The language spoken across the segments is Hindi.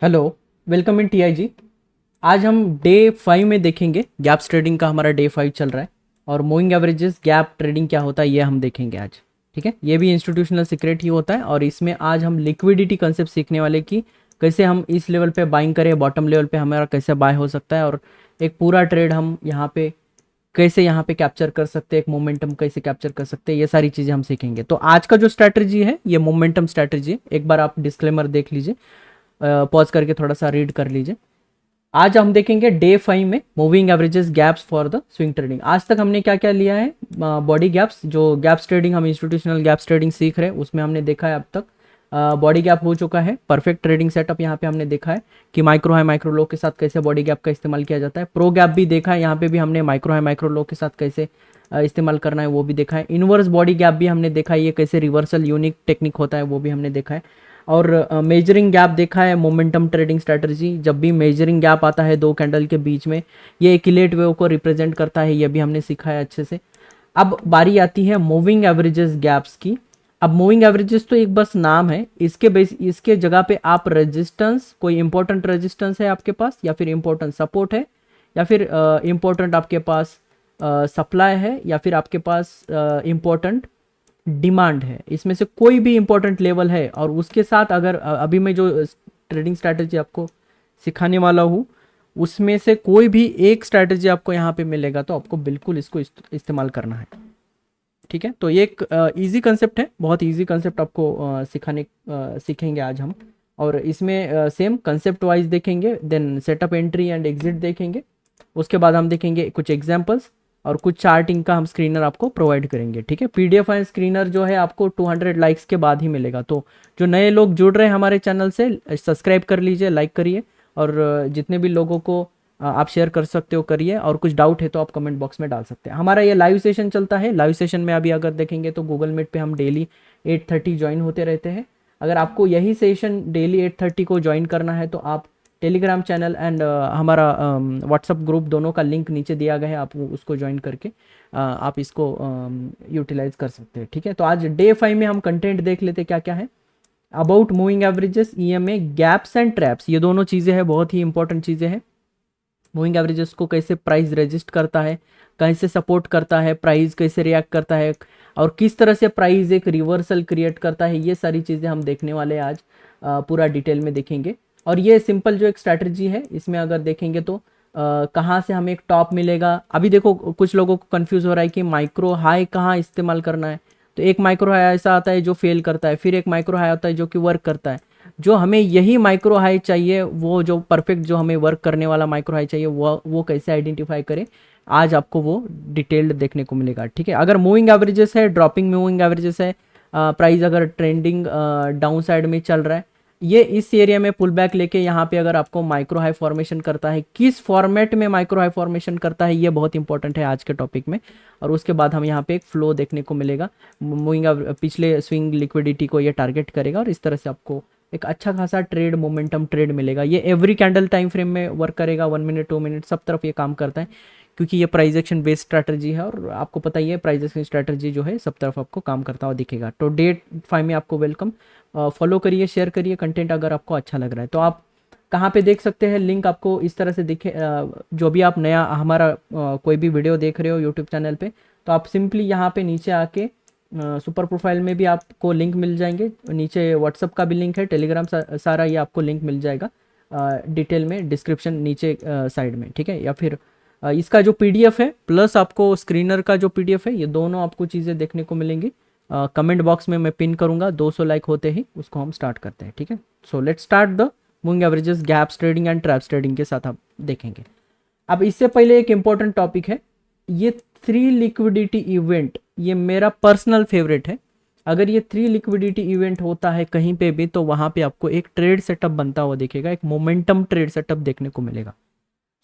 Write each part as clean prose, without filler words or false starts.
हेलो। Welcome in TIG. आज हम डे 5 में देखेंगे। गैप्स ट्रेडिंग का हमारा डे 5 चल रहा है और मूविंग एवरेजेस गैप ट्रेडिंग क्या होता है ये हम देखेंगे आज। ठीक है, ये भी इंस्टीट्यूशनल सीक्रेट ही होता है और इसमें आज हम लिक्विडिटी कंसेप्ट सीखने वाले कि कैसे हम इस लेवल पे बाइंग करें, बॉटम लेवल पे हमारा कैसे बाय हो सकता है और एक पूरा ट्रेड हम यहाँ पे कैसे यहाँ पे कैप्चर कर सकते हैं, एक मोमेंटम कैसे कैप्चर कर सकते हैं, ये सारी चीज़ें हम सीखेंगे। तो आज का जो स्ट्रैटेजी है ये मोमेंटम स्ट्रैटेजी है। एक बार आप डिस्क्लेमर देख लीजिए, पॉज करके थोड़ा सा रीड कर लीजिए। आज हम देखेंगे डे 5 में moving averages gaps for the swing trading. आज तक हमने क्या क्या लिया है, बॉडी गैप्स, जो गैप्स ट्रेडिंग हम इंस्टीट्यूशनल गैप्स ट्रेडिंग सीख रहे हैं उसमें हमने देखा है अब तक बॉडी गैप हो चुका है। परफेक्ट ट्रेडिंग सेटअप यहाँ पे हमने देखा है कि माइक्रो हाई माइक्रो लो के साथ कैसे बॉडी गैप का इस्तेमाल किया जाता है। प्रो गैप भी देखा है, यहाँ पे भी हमने माइक्रो हाई माइक्रो लो के साथ कैसे इस्तेमाल करना है वो भी देखा है। इनवर्स बॉडी गैप भी हमने देखा है, ये कैसे रिवर्सल यूनिक टेक्निक होता है वो भी हमने देखा है। और मेजरिंग गैप देखा है, मोमेंटम ट्रेडिंग स्ट्रैटेजी। जब भी मेजरिंग गैप आता है दो कैंडल के बीच में, ये एक्यूलेट वेव को रिप्रेजेंट करता है, ये भी हमने सीखा है अच्छे से। अब बारी आती है मूविंग एवरेजेस गैप्स की। अब मूविंग एवरेजेस तो एक बस नाम है, इसके जगह पे आप रेजिस्टेंस, कोई इंपॉर्टेंट रेजिस्टेंस है आपके पास या फिर इंपॉर्टेंट सपोर्ट है या फिर इंपॉर्टेंट आपके पास सप्लाई है या फिर आपके पास इंपॉर्टेंट डिमांड है, इसमें से कोई भी इंपॉर्टेंट लेवल है और उसके साथ अगर अभी मैं जो ट्रेडिंग स्ट्रैटेजी आपको सिखाने वाला हूँ उसमें से कोई भी एक स्ट्रैटेजी आपको यहाँ पे मिलेगा तो आपको बिल्कुल इसको इस्तेमाल करना है। ठीक है, तो ये एक इजी कंसेप्ट है, बहुत इजी कंसेप्ट आपको सीखेंगे आज हम। और इसमें सेम कंसेप्ट वाइज देखेंगे, then setup entry and exit देखेंगे। उसके बाद हम देखेंगे कुछ एग्जांपल्स और कुछ चार्टिंग का हम स्क्रीनर आपको प्रोवाइड करेंगे। ठीक है, पीडीएफ एंड स्क्रीनर जो है आपको 200 लाइक्स के बाद ही मिलेगा। तो जो नए लोग जुड़ रहे हैं हमारे चैनल से, सब्सक्राइब कर लीजिए, लाइक करिए और जितने भी लोगों को आप शेयर कर सकते हो करिए। और कुछ डाउट है तो आप कमेंट बॉक्स में डाल सकते हैं। हमारा ये लाइव सेशन चलता है, लाइव सेशन में अभी अगर देखेंगे तो गूगल मीट पे हम डेली 8:30 ज्वाइन होते रहते हैं। अगर आपको यही सेशन डेली 8:30 को ज्वाइन करना है तो आप टेलीग्राम चैनल एंड हमारा व्हाट्सअप ग्रुप दोनों का लिंक नीचे दिया गया है, आप उसको ज्वाइन करके आप इसको यूटिलाइज कर सकते हैं। ठीक है, तो आज डे 5 में हम कंटेंट देख लेते क्या क्या है। About moving averages, EMA, gaps and traps, ये दोनों चीज़ें हैं, बहुत ही इंपॉर्टेंट चीज़ें हैं। मूविंग एवरेजेस को कैसे प्राइस रेजिस्ट करता है, कैसे सपोर्ट करता है, प्राइस कैसे रिएक्ट करता है और किस तरह से प्राइस एक रिवर्सल क्रिएट करता है, ये सारी चीज़ें हम देखने वाले हैं आज, पूरा डिटेल में देखेंगे। और ये सिंपल जो एक स्ट्रैटेजी है, इसमें अगर देखेंगे तो कहाँ से हमें एक टॉप मिलेगा। अभी देखो कुछ लोगों को कंफ्यूज हो रहा है कि माइक्रो हाई कहाँ इस्तेमाल करना है। तो एक माइक्रो हाई ऐसा आता है जो फेल करता है, फिर एक माइक्रो हाई आता है जो कि वर्क करता है। जो हमें यही माइक्रो हाई चाहिए, वो जो परफेक्ट जो हमें वर्क करने वाला माइक्रो हाई चाहिए, वो कैसे आइडेंटिफाई करें, आज आपको वो डिटेल्ड देखने को मिलेगा। ठीक है, अगर मूविंग एवरेजेस है, ड्रॉपिंग मूविंग एवरेजेस है, प्राइस अगर ट्रेंडिंग डाउन साइड में चल रहा है, ये इस एरिया में पुल बैक लेके यहाँ पे अगर आपको माइक्रो हाई फॉर्मेशन करता है, किस फॉर्मेट में माइक्रो हाई फॉर्मेशन करता है, ये बहुत इंपॉर्टेंट है आज के टॉपिक में। और उसके बाद हम यहाँ पे एक फ्लो देखने को मिलेगा, मूविंग पिछले स्विंग लिक्विडिटी को ये टारगेट करेगा और इस तरह से आपको एक अच्छा खासा ट्रेड, मोमेंटम ट्रेड मिलेगा। ये एवरी कैंडल टाइम फ्रेम में वर्क करेगा, 1 मिनट 2 मिनट सब तरफ ये काम करता है क्योंकि ये प्राइस एक्शन बेस्ड स्ट्रैटेजी है और आपको पता ही है प्राइस एक्शन स्ट्रैटेजी जो है सब तरफ आपको काम करता हुआ दिखेगा। तो डे 5 में आपको वेलकम, फॉलो करिए, शेयर करिए कंटेंट अगर आपको अच्छा लग रहा है। तो आप कहाँ पे देख सकते हैं, लिंक आपको इस तरह से दिखे, जो भी आप नया हमारा कोई भी वीडियो देख रहे हो यूट्यूब चैनल पे, तो आप सिंपली यहाँ पे नीचे आके सुपर प्रोफाइल में भी आपको लिंक मिल जाएंगे, नीचे व्हाट्सअप का भी लिंक है, टेलीग्राम सारा ये आपको लिंक मिल जाएगा डिटेल में डिस्क्रिप्शन नीचे साइड में। ठीक है, या फिर इसका जो पीडीएफ है प्लस आपको स्क्रीनर का जो पीडीएफ है, ये दोनों आपको चीज़ें देखने को मिलेंगी। कमेंट बॉक्स में मैं पिन करूंगा, 200 लाइक होते ही उसको हम स्टार्ट करते हैं। ठीक है, so let's start the moving averages gaps trading and traps trading के साथ आप देखेंगे। अब इससे पहले एक इंपॉर्टेंट टॉपिक है, ये 3 लिक्विडिटी इवेंट, ये मेरा पर्सनल फेवरेट है। अगर ये 3 लिक्विडिटी इवेंट होता है कहीं पे भी तो वहां पे आपको एक ट्रेड सेटअप बनता हुआ दिखेगा, एक मोमेंटम ट्रेड सेटअप देखने को मिलेगा।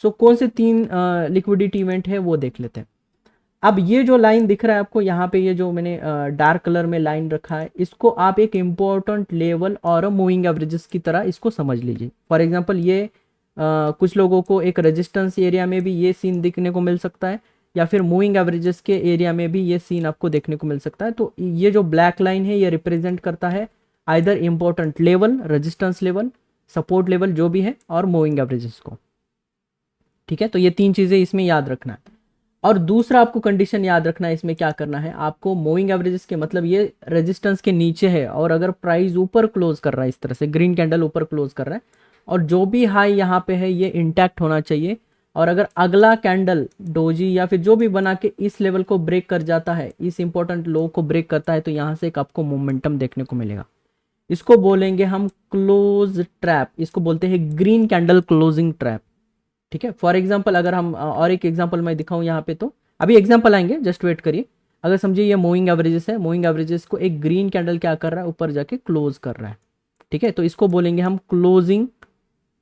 सो कौन से 3 लिक्विडिटी इवेंट है वो देख लेते हैं। अब ये जो लाइन दिख रहा है आपको यहाँ पे, ये जो मैंने डार्क कलर में लाइन रखा है, इसको आप एक इम्पोर्टेंट लेवल और मूविंग एवरेजेस की तरह इसको समझ लीजिए। फॉर एग्जांपल ये कुछ लोगों को एक रेजिस्टेंस एरिया में भी ये सीन दिखने को मिल सकता है या फिर मूविंग एवरेजेस के एरिया में भी ये सीन आपको देखने को मिल सकता है। तो ये जो ब्लैक लाइन है ये रिप्रेजेंट करता है either important level, resistance level, support level जो भी है और मूविंग एवरेजेस को। ठीक है, तो ये 3 चीज़ें इसमें याद रखना है। और दूसरा आपको कंडीशन याद रखना है, इसमें क्या करना है आपको, मूविंग एवरेजेस के मतलब ये रेजिस्टेंस के नीचे है और अगर प्राइस ऊपर क्लोज कर रहा है, इस तरह से ग्रीन कैंडल ऊपर क्लोज कर रहा है और जो भी हाई यहाँ पे है ये इंटैक्ट होना चाहिए। और अगर अगला कैंडल डोजी या फिर जो भी बना के इस लेवल को ब्रेक कर जाता है, इस इंपॉर्टेंट लो को ब्रेक करता है, तो यहाँ से एक आपको मोमेंटम देखने को मिलेगा। इसको बोलेंगे हम क्लोज ट्रैप, इसको बोलते हैं ग्रीन कैंडल क्लोजिंग ट्रैप। ठीक है, फॉर एग्जाम्पल अगर हम और एक एग्जाम्पल मैं दिखाऊं यहाँ पे, तो अभी एग्जाम्पल आएंगे, जस्ट वेट करिए। अगर समझिए ये मूविंग एवरेजेस है, मूविंग एवरेजेस को एक ग्रीन कैंडल क्या कर रहा है, ऊपर जाके क्लोज कर रहा है। ठीक है, तो इसको बोलेंगे हम closing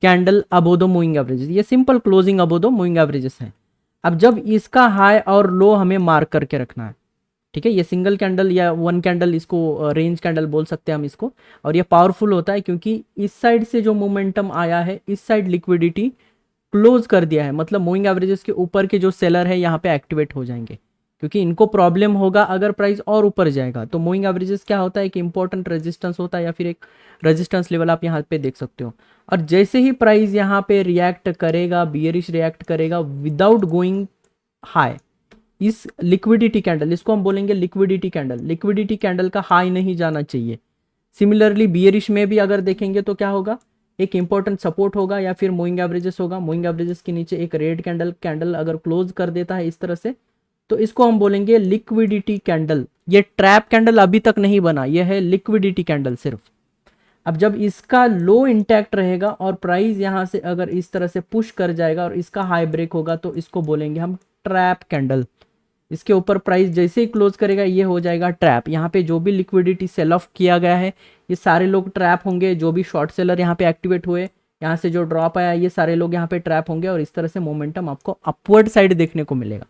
candle above the moving averages. ये simple closing above the moving averages है। अब जब इसका हाई और लो हमें मार्क करके रखना है, ठीक है, ये सिंगल कैंडल या वन कैंडल, इसको रेंज कैंडल बोल सकते हैं हम इसको। और ये पावरफुल होता है क्योंकि इस साइड से जो मोमेंटम आया है, इस साइड लिक्विडिटी क्लोज कर दिया है, मतलब मूविंग एवरेजेस के ऊपर के जो सेलर है यहाँ पे एक्टिवेट हो जाएंगे, क्योंकि इनको प्रॉब्लम होगा अगर प्राइस और ऊपर जाएगा। तो मूविंग एवरेजेस क्या होता है, एक इंपॉर्टेंट रेजिस्टेंस होता है या फिर एक रेजिस्टेंस लेवल आप यहाँ पे देख सकते हो। और जैसे ही प्राइस यहाँ पे रिएक्ट करेगा, बियरिश रिएक्ट करेगा विदाउट गोइंग हाई, इस लिक्विडिटी कैंडल, इसको हम बोलेंगे लिक्विडिटी कैंडल, लिक्विडिटी कैंडल का हाई नहीं जाना चाहिए। सिमिलरली बियरिश में भी अगर देखेंगे तो क्या होगा, एक इंपॉर्टेंट सपोर्ट होगा या फिर मूविंग एवरेजेस होगा, मूविंग एवरेजेस के नीचे एक रेड कैंडल अगर क्लोज कर देता है इस तरह से, तो इसको हम बोलेंगे लिक्विडिटी कैंडल। ये ट्रैप कैंडल अभी तक नहीं बना, यह है लिक्विडिटी कैंडल सिर्फ। अब जब इसका लो इंटैक्ट रहेगा और प्राइस यहां से अगर इस तरह से पुश कर जाएगा और इसका हाई ब्रेक होगा, तो इसको बोलेंगे हम ट्रैप कैंडल। इसके ऊपर प्राइस जैसे ही क्लोज करेगा ये हो जाएगा ट्रैप। यहाँ पे जो भी लिक्विडिटी सेल ऑफ किया गया है ये सारे लोग ट्रैप होंगे, जो भी शॉर्ट सेलर यहाँ पे एक्टिवेट हुए, यहाँ से जो ड्रॉप आया ये सारे लोग यहाँ पे ट्रैप होंगे और इस तरह से मोमेंटम आपको अपवर्ड साइड देखने को मिलेगा।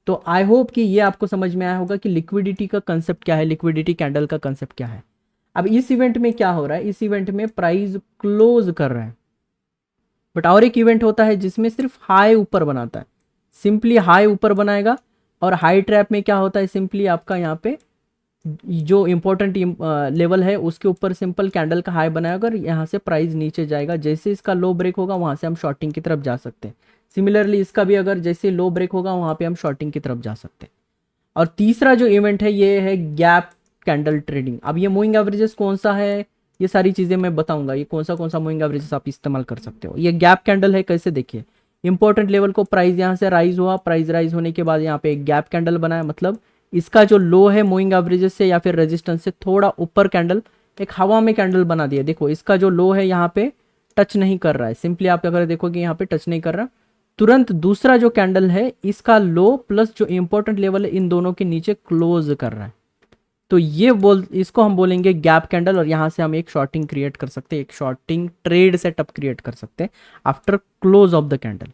तो आई होप कि ये आपको समझ में आया होगा कि लिक्विडिटी का कंसेप्ट क्या है, लिक्विडिटी कैंडल का कंसेप्ट क्या है। अब इस इवेंट में क्या हो रहा है, इस इवेंट में प्राइस क्लोज कर रहा है, बट और एक इवेंट होता है जिसमें सिर्फ हाई ऊपर बनाता है, सिंपली हाई ऊपर बनाएगा। और हाई ट्रैप में क्या होता है, सिंपली आपका यहाँ पे जो इंपॉर्टेंट लेवल है उसके ऊपर सिंपल कैंडल का हाई बनाएगा और यहाँ से प्राइस नीचे जाएगा, जैसे इसका लो ब्रेक होगा वहाँ से हम शॉर्टिंग की तरफ जा सकते हैं। सिमिलरली इसका भी अगर जैसे लो ब्रेक होगा वहाँ पे हम शॉर्टिंग की तरफ जा सकते हैं। और तीसरा जो इवेंट है ये है गैप कैंडल ट्रेडिंग। अब ये मूविंग एवरेजेस कौन सा है, ये सारी चीज़ें मैं बताऊंगा, ये कौन सा मूविंग एवरेजेस आप इस्तेमाल कर सकते हो। ये गैप कैंडल है, कैसे देखिए, इंपॉर्टेंट लेवल को प्राइस यहाँ से राइज हुआ, प्राइस राइज होने के बाद यहाँ पे एक गैप कैंडल बनाया, मतलब इसका जो लो है मूविंग एवरेजेस से या फिर रेजिस्टेंस से थोड़ा ऊपर कैंडल, एक हवा में कैंडल बना दिया। देखो इसका जो लो है यहाँ पे टच नहीं कर रहा है, सिंपली आप अगर देखोगे यहाँ पे टच नहीं कर रहा, तुरंत दूसरा जो कैंडल है इसका लो प्लस जो इंपॉर्टेंट लेवल है इन दोनों के नीचे क्लोज कर रहा है। तो ये इसको हम बोलेंगे गैप कैंडल और यहाँ से हम एक शॉर्टिंग क्रिएट कर सकते हैं, एक शॉर्टिंग ट्रेड सेटअप क्रिएट कर सकते हैं after close of the candle.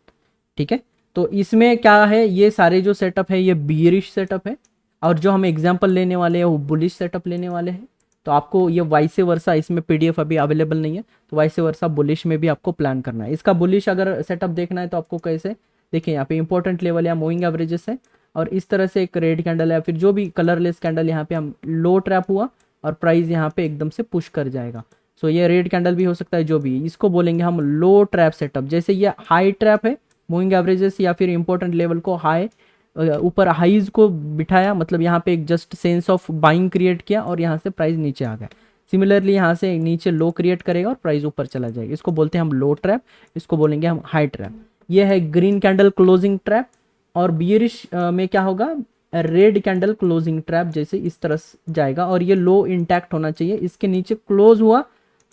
ठीक है, तो इसमें क्या है, ये सारे जो सेटअप है ये बियरिश सेटअप है और जो हम एग्जांपल लेने वाले हैं वो बुलिश सेटअप लेने वाले हैं। तो आपको ये वाइसे वर्सा, इसमें पीडीएफ अभी अवेलेबल नहीं है, तो वाइसे वर्सा बुलिश में भी आपको प्लान करना है। इसका बुलिश अगर सेटअप देखना है तो आपको कैसे देखिए, यहाँ पे इंपॉर्टेंट लेवल या मूविंग एवरेजेस है और इस तरह से एक रेड कैंडल है, फिर जो भी कलरलेस कैंडल यहाँ पे हम लो ट्रैप हुआ और प्राइस यहाँ पे एकदम से पुश कर जाएगा। सो ये रेड कैंडल भी हो सकता है, जो भी, इसको बोलेंगे हम लो ट्रैप सेटअप। जैसे ये हाई ट्रैप है, मूविंग एवरेजेस या फिर इंपॉर्टेंट लेवल को हाई ऊपर हाईज को बिठाया, मतलब यहाँ पे एक just sense of buying create किया और यहाँ से प्राइस नीचे आ गया। सिमिलरली यहाँ से नीचे लो क्रिएट करेगा और प्राइस ऊपर चला जाएगा, इसको बोलते हैं हम लो ट्रैप, इसको बोलेंगे हम हाई ट्रैप। ये है ग्रीन कैंडल क्लोजिंग ट्रैप। और बियरिश में क्या होगा, रेड कैंडल क्लोजिंग ट्रैप, जैसे इस तरह जाएगा और ये लो इंटैक्ट होना चाहिए, इसके नीचे क्लोज हुआ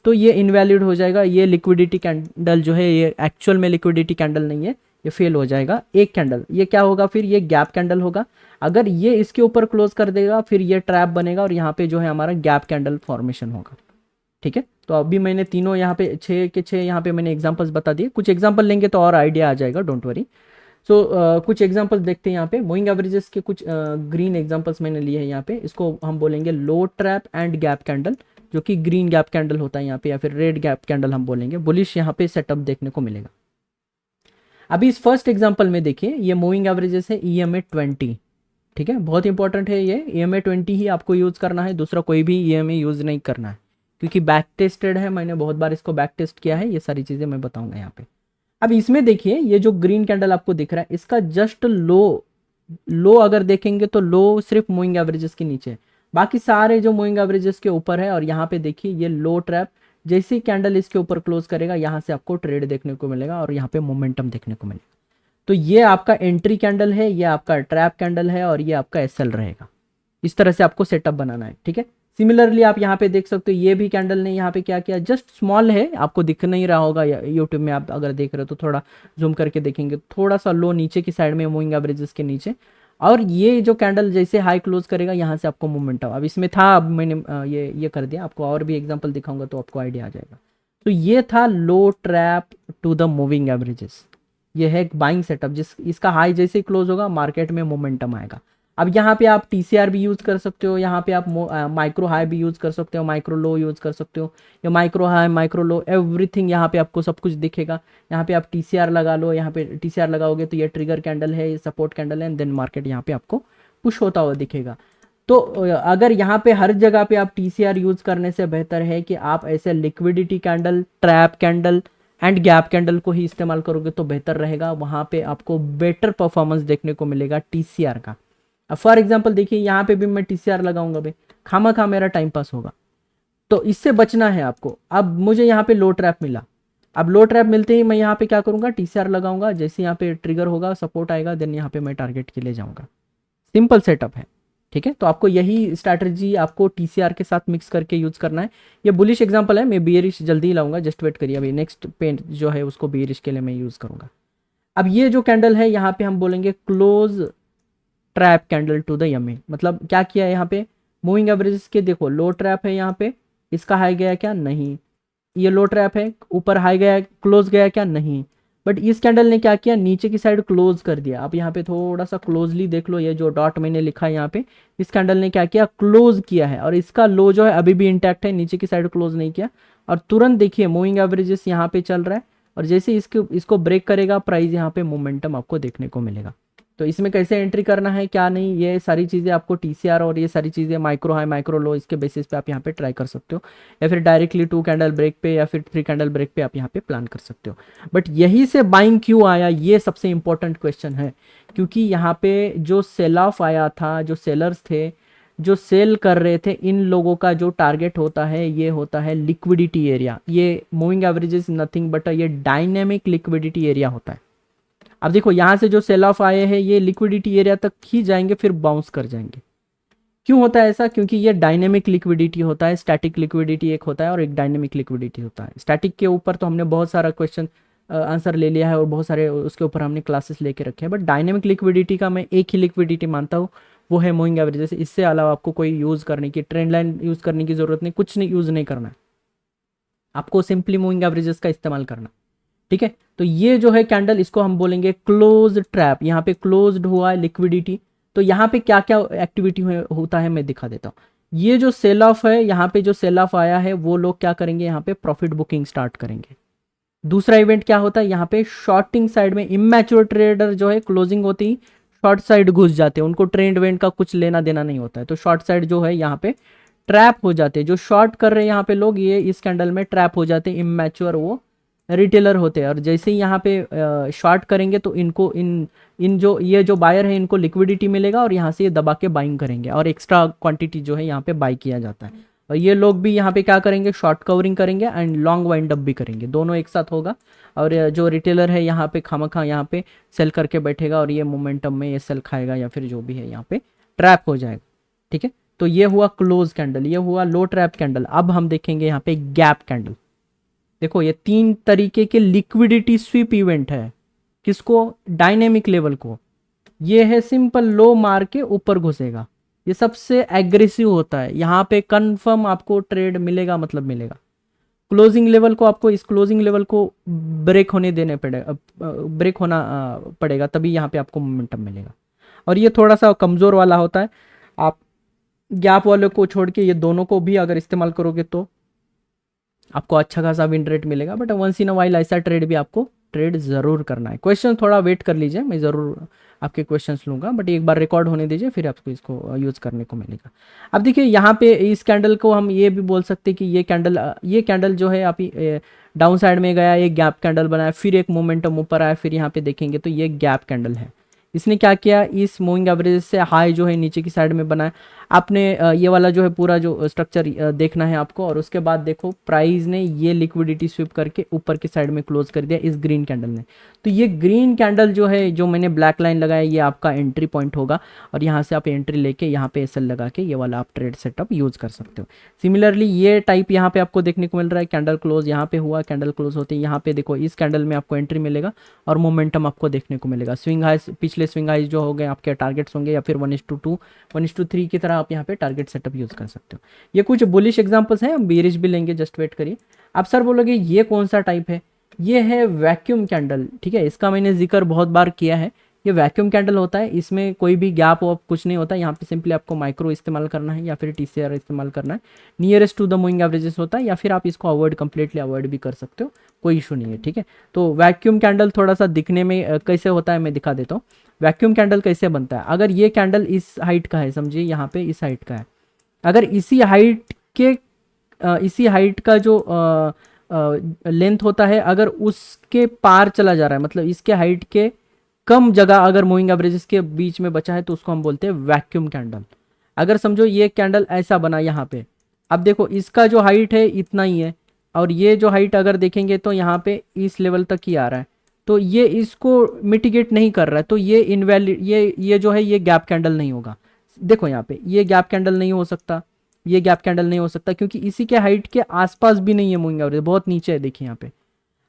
तो ये इनवैलिड हो जाएगा। ये लिक्विडिटी कैंडल जो है ये एक्चुअल में लिक्विडिटी कैंडल नहीं है, ये फेल हो जाएगा। एक कैंडल ये क्या होगा, फिर ये गैप कैंडल होगा, अगर ये इसके ऊपर क्लोज कर देगा फिर ये ट्रैप बनेगा और यहाँ पे जो है हमारा गैप कैंडल फॉर्मेशन होगा। ठीक है, तो अभी मैंने तीनों यहाँ पे 6 के 6 यहाँ पे मैंने एग्जांपल्स बता दिए, कुछ एग्जांपल लेंगे तो और आइडिया आ जाएगा, डोंट वरी। सो कुछ एग्जांपल्स देखते हैं यहाँ पे, मूविंग एवरेजेस के कुछ ग्रीन एग्जांपल्स मैंने लिए हैं यहाँ पे, इसको हम बोलेंगे लो ट्रैप एंड गैप कैंडल, जो कि ग्रीन गैप कैंडल होता है यहाँ पे, या फिर रेड गैप कैंडल हम बोलेंगे। बुलिश यहाँ पे सेटअप देखने को मिलेगा। अभी इस फर्स्ट एग्जांपल में देखिए, ये मूविंग एवरेजेस है EMA 20। ठीक है, बहुत इंपॉर्टेंट है ये EMA 20 ही आपको यूज करना है, दूसरा कोई भी EMA यूज नहीं करना है, क्योंकि बैक टेस्टेड है, मैंने बहुत बार इसको बैक टेस्ट किया है, ये सारी चीज़ें मैं बताऊंगा यहाँ पे। अब इसमें देखिए ये जो ग्रीन कैंडल आपको दिख रहा है इसका जस्ट लो, लो अगर देखेंगे तो लो सिर्फ मूविंग एवरेजेस के नीचे है, बाकी सारे जो मूविंग एवरेजेस के ऊपर है। और यहाँ पे देखिए ये लो ट्रैप, जैसे ही कैंडल इसके ऊपर क्लोज करेगा यहाँ से आपको ट्रेड देखने को मिलेगा और यहाँ पे मोमेंटम देखने को मिलेगा। तो ये आपका एंट्री कैंडल है, ये आपका ट्रैप कैंडल है और ये आपका एसएल रहेगा। इस तरह से आपको सेटअप बनाना है, ठीक है। सिमिलरली आप यहाँ पे देख सकते हो ये भी कैंडल ने यहाँ पे क्या किया, जस्ट स्मॉल है, आपको दिख नहीं रहा होगा यूट्यूब में, आप अगर देख रहे हो तो थोड़ा जूम करके देखेंगे, थोड़ा सा लो नीचे की साइड में मूविंग एवरेजेस के नीचे। और ये जो कैंडल जैसे हाई क्लोज करेगा यहाँ से आपको मोमेंटम, अब इसमें था, अब मैंने ये कर दिया, आपको और भी एग्जांपल दिखाऊंगा तो आपको आइडिया आ जाएगा। तो ये था low trap to the moving averages, ये है एक बाइंग सेटअप, जिस इसका हाई जैसे ही क्लोज होगा मार्केट में मोमेंटम आएगा। अब यहाँ पे आप टीसीआर भी यूज़ कर सकते हो, यहाँ पे आप माइक्रो हाई भी यूज़ कर सकते हो, माइक्रो लो यूज़ कर सकते हो, या माइक्रो हाई माइक्रो लो एवरीथिंग यहाँ पे आपको सब कुछ दिखेगा। यहाँ पे आप टीसीआर लगा लो, यहाँ पे टीसीआर लगाओगे तो ये ट्रिगर कैंडल है, ये सपोर्ट कैंडल है, एंड देन मार्केट यहाँ पे आपको पुश होता हुआ दिखेगा। तो अगर यहाँ पे हर जगह पे आप टीसीआर यूज़ करने से बेहतर है कि आप ऐसे liquidity candle, trap candle and gap candle को ही इस्तेमाल करोगे तो बेहतर रहेगा, वहाँ पे आपको बेटर परफॉर्मेंस देखने को मिलेगा टीसीआर का। अब फॉर एग्जांपल देखिए यहाँ पे भी मैं टीसीआर लगाऊंगा भाई, खामा मेरा टाइम पास होगा, तो इससे बचना है आपको। अब मुझे यहाँ पे लो ट्रैप मिला, अब लो ट्रैप मिलते ही मैं यहाँ पे क्या करूँगा, टीसीआर लगाऊंगा, जैसे यहाँ पे ट्रिगर होगा, सपोर्ट आएगा, देन यहाँ पे मैं टारगेट के लिए जाऊँगा। सिंपल सेटअप है, ठीक है। तो आपको यही स्ट्रैटेजी आपको टीसीआर के साथ मिक्स करके यूज करना है। ये बुलिश एग्जांपल है, मैं बियरिश जल्दी ही लाऊंगा, जस्ट वेट करिए, अभी नेक्स्ट पेन जो है उसको बियरिश के लिए मैं यूज करूंगा। अब ये जो कैंडल है यहाँ पे हम बोलेंगे close trap candle to the EMA, मतलब क्या किया है यहाँ पे, मूविंग एवरेजेस के देखो लो ट्रैप है यहाँ पे, इसका हाई गया क्या, नहीं, ये लो ट्रैप है, ऊपर हाई गया, क्लोज गया क्या, नहीं, बट इस कैंडल ने क्या किया, नीचे की साइड क्लोज कर दिया। आप यहाँ पे थोड़ा सा क्लोजली देख लो, ये जो डॉट मैंने लिखा है यहाँ पे, इस कैंडल ने क्या किया, क्लोज किया है, और इसका लो जो है अभी भी इंटैक्ट है, नीचे की साइड क्लोज नहीं किया। और तुरंत देखिए मूविंग एवरेजेस यहाँ पे चल रहा है, और जैसे इसको ब्रेक करेगा प्राइस, यहाँ पे मोमेंटम आपको देखने को मिलेगा। तो इसमें कैसे एंट्री करना है क्या नहीं, ये सारी चीज़ें आपको टीसीआर और ये सारी चीज़ें माइक्रो हाई माइक्रो लो इसके बेसिस पे आप यहाँ पे ट्राई कर सकते हो, या फिर डायरेक्टली 2 कैंडल ब्रेक पे या फिर 3 कैंडल ब्रेक पे आप यहाँ पे प्लान कर सकते हो। बट यही से बाइंग क्यों आया, ये सबसे इंपॉर्टेंट क्वेश्चन है, क्योंकि यहाँ पे जो सेल ऑफ आया था, जो सेलर्स थे जो सेल कर रहे थे, इन लोगों का जो टारगेट होता है ये होता है लिक्विडिटी एरिया। ये moving average is nothing but ये डायनेमिक लिक्विडिटी एरिया होता है। अब देखो यहाँ से जो सेल ऑफ आए हैं ये लिक्विडिटी एरिया तक ही जाएंगे, फिर बाउंस कर जाएंगे। क्यों होता है ऐसा, क्योंकि ये डायनेमिक लिक्विडिटी होता है, स्टैटिक लिक्विडिटी एक होता है और एक डायनेमिक लिक्विडिटी होता है। स्टैटिक के ऊपर तो हमने बहुत सारा क्वेश्चन आंसर ले लिया है और बहुत सारे उसके ऊपर हमने क्लासेस लेके रखे हैं, बट डायनेमिक लिक्विडिटी का मैं एक ही लिक्विडिटी मानता हूँ, वो है मूविंग एवरेज। इससे अलावा आपको कोई यूज़ करने की, ट्रेंड लाइन यूज़ करने की ज़रूरत नहीं, कुछ नहीं यूज़ नहीं करना है, आपको सिंपली मूविंग एवरेजेस का इस्तेमाल करना, ठीक है। तो ये जो है कैंडल, इसको हम बोलेंगे क्लोज ट्रैप, यहाँ पे क्लोज्ड हुआ है लिक्विडिटी। तो यहाँ पे क्या क्या एक्टिविटी होता है मैं दिखा देता हूँ। ये जो सेल ऑफ है, यहाँ पे जो सेल ऑफ आया है वो लोग क्या करेंगे, यहाँ पे प्रॉफिट बुकिंग स्टार्ट करेंगे। दूसरा इवेंट क्या होता है, यहाँ पे शॉर्टिंग साइड में इमैच्योर ट्रेडर जो है क्लोजिंग होती ही शॉर्ट साइड घुस जाते हैं, उनको ट्रेंड वेंट का कुछ लेना देना नहीं होता है, तो शॉर्ट साइड जो है यहाँ पे ट्रैप हो जाते हैं। जो शॉर्ट कर रहे हैं यहाँ पे लोग, ये इस कैंडल में ट्रैप हो जाते हैं, इमैच्योर वो रिटेलर होते हैं। और जैसे ही यहाँ पे शॉर्ट करेंगे तो इनको इन जो ये जो बायर है इनको लिक्विडिटी मिलेगा और यहाँ से ये दबा के बाइंग करेंगे और एक्स्ट्रा क्वांटिटी जो है यहाँ पे बाई किया जाता है। और ये लोग भी यहाँ पे क्या करेंगे, शॉर्ट कवरिंग करेंगे एंड लॉन्ग वाइंड अप भी करेंगे, दोनों एक साथ होगा। और जो रिटेलर है यहाँ पे खामखा यहाँ पे सेल करके बैठेगा और ये मोमेंटम में ये सेल खाएगा या फिर जो भी है यहाँ पे ट्रैप हो जाएगा, ठीक है। तो ये हुआ क्लोज कैंडल, ये हुआ लो ट्रैप कैंडल। अब हम देखेंगे यहाँ पे गैप कैंडल। देखो ये 3 तरीके के लिक्विडिटी स्वीप इवेंट है, किसको, डायनेमिक लेवल को। ये है सिंपल, लो मार के ऊपर घुसेगा, ये सबसे एग्रेसिव होता है, यहाँ पे कंफर्म आपको ट्रेड मिलेगा, मतलब मिलेगा। क्लोजिंग लेवल को आपको, इस क्लोजिंग लेवल को ब्रेक होने देने पड़ेगा, ब्रेक होना पड़ेगा, तभी यहाँ पे आपको मोमेंटम मिलेगा। और ये थोड़ा सा कमज़ोर वाला होता है, आप गैप वाले को छोड़ के ये दोनों को भी अगर इस्तेमाल करोगे तो आपको अच्छा खासा विन रेट मिलेगा। But once in a while ऐसा ट्रेड भी आपको ट्रेड ज़रूर करना है। क्वेश्चन थोड़ा वेट कर लीजिए, मैं ज़रूर आपके क्वेश्चंस लूँगा, बट एक बार रिकॉर्ड होने दीजिए फिर आपको इसको यूज़ करने को मिलेगा। अब देखिए यहाँ पे इस कैंडल को हम ये भी बोल सकते हैं कि ये कैंडल जो है आप डाउन साइड में गया, एक गैप कैंडल बनाया, फिर एक मोमेंटम ऊपर आया, फिर यहाँ पे देखेंगे तो ये गैप कैंडल है। इसने क्या किया, इस मूविंग एवरेज से हाई जो है नीचे की साइड में बनाया। आपने ये वाला जो है पूरा जो स्ट्रक्चर देखना है आपको, और उसके बाद देखो प्राइस ने ये लिक्विडिटी स्विप करके ऊपर की साइड में क्लोज कर दिया इस ग्रीन कैंडल ने। तो ये ग्रीन कैंडल जो है, जो मैंने ब्लैक लाइन लगाया, ये आपका एंट्री पॉइंट होगा, और यहाँ से आप एंट्री लेके यहाँ पे एसएल लगा के ये वाला आप ट्रेड सेटअप यूज कर सकते हो। सिमिलरली ये टाइप यहाँ पे आपको देखने को मिल रहा है, कैंडल क्लोज यहाँ पे हुआ, कैंडल क्लोज होते हैं यहाँ पे देखो इस कैंडल में आपको एंट्री मिलेगा और मोमेंटम आपको देखने को मिलेगा। स्विंग हाइस, पिछले स्विंग हाइस जो हो गए आपके टारगेट्स होंगे, या फिर 1:2 1:3 की तरह आप यहाँ पे टारगेट सेटअप यूज कर सकते हो। ये कुछ बुलिश एग्जांपल्स हैं, हम बेरिश भी लेंगे, जस्ट वेट करिए। आप सर बोलोगे ये कौन सा टाइप है, ये है वैक्यूम कैंडल, ठीक है, इसका मैंने जिक्र बहुत बार किया है। ये वैक्यूम कैंडल होता है, इसमें कोई भी गैप वैप कुछ नहीं होता, यहाँ पे सिंपली आपको माइक्रो इस्तेमाल करना है या फिर टीसीआर इस्तेमाल करना है, nearest to the moving averages होता है, या फिर आप इसको अवॉइड कंप्लीटली अवॉइड भी कर सकते हो, कोई इशू नहीं है, ठीक है। तो वैक्यूम कैंडल थोड़ा सा दिखने में कैसे होता है मैं दिखा देता हूँ। वैक्यूम कैंडल कैसे बनता है, अगर ये कैंडल इस हाइट का है, समझिए यहाँ पे इस हाइट का है, अगर इसी हाइट का जो लेंथ होता है, अगर उसके पार चला जा रहा है, मतलब इसके हाइट के कम जगह अगर मूविंग एवरेजेस के बीच में बचा है, तो उसको हम बोलते हैं वैक्यूम कैंडल। अगर समझो ये कैंडल ऐसा बना यहाँ पे, अब देखो इसका जो हाइट है इतना ही है, और ये जो हाइट अगर देखेंगे तो यहाँ पे इस लेवल तक ही आ रहा है, तो ये इसको मिटिगेट नहीं कर रहा है, तो ये इनवैलिड, ये जो है ये गैप कैंडल नहीं होगा। देखो यहाँ पे ये गैप कैंडल नहीं हो सकता, ये गैप कैंडल नहीं हो सकता, क्योंकि इसी के हाइट के आसपास भी नहीं है मूविंग एवरेज, बहुत नीचे है। देखिए यहाँ पे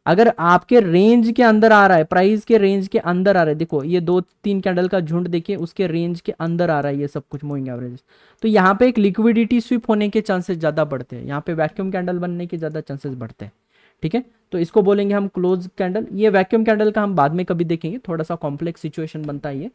अगर आपके रेंज के अंदर आ रहा है, प्राइस के रेंज के अंदर आ रहा है, देखो ये 2-3 कैंडल का झुंड देखिए, उसके रेंज के अंदर आ रहा है ये सब कुछ मूविंग एवरेज, तो यहाँ पे एक लिक्विडिटी स्विप होने के चांसेस ज़्यादा बढ़ते हैं, यहाँ पे वैक्यूम कैंडल बनने के ज़्यादा चांसेस बढ़ते हैं, ठीक है। तो इसको बोलेंगे हम क्लोज कैंडल। ये वैक्यूम कैंडल का हम बाद में कभी देखेंगे, थोड़ा सा कॉम्प्लेक्स सिचुएशन बनता है ये,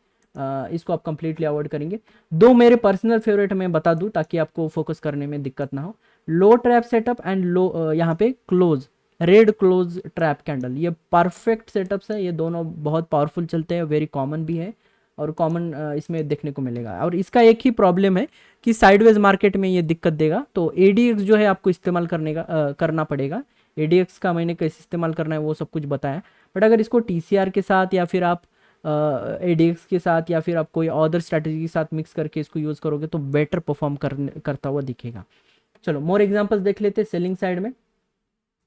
इसको आप कंप्लीटली अवॉइड करेंगे। दो मेरे पर्सनल फेवरेट मैं बता दूं ताकि आपको फोकस करने में दिक्कत ना हो, लो ट्रैप सेटअप एंड लो यहाँ पे close, red close trap candle, ये परफेक्ट सेटअप्स है, ये दोनों बहुत पावरफुल चलते हैं, वेरी कॉमन भी है, और कॉमन इसमें देखने को मिलेगा। और इसका एक ही प्रॉब्लम है कि साइडवेज मार्केट में ये दिक्कत देगा, तो एडीएक्स जो है आपको इस्तेमाल करना पड़ेगा। एडीएक्स का मैंने कैसे इस्तेमाल करना है वो सब कुछ बताया, बट अगर इसको टीसीआर के साथ या फिर आप एडीएक्स के साथ या फिर आप कोई अदर स्ट्रैटेजी के साथ मिक्स करके इसको यूज़ करोगे तो बेटर परफॉर्म करता हुआ दिखेगा। चलो मोर एग्जांपल्स देख लेते हैं सेलिंग साइड में।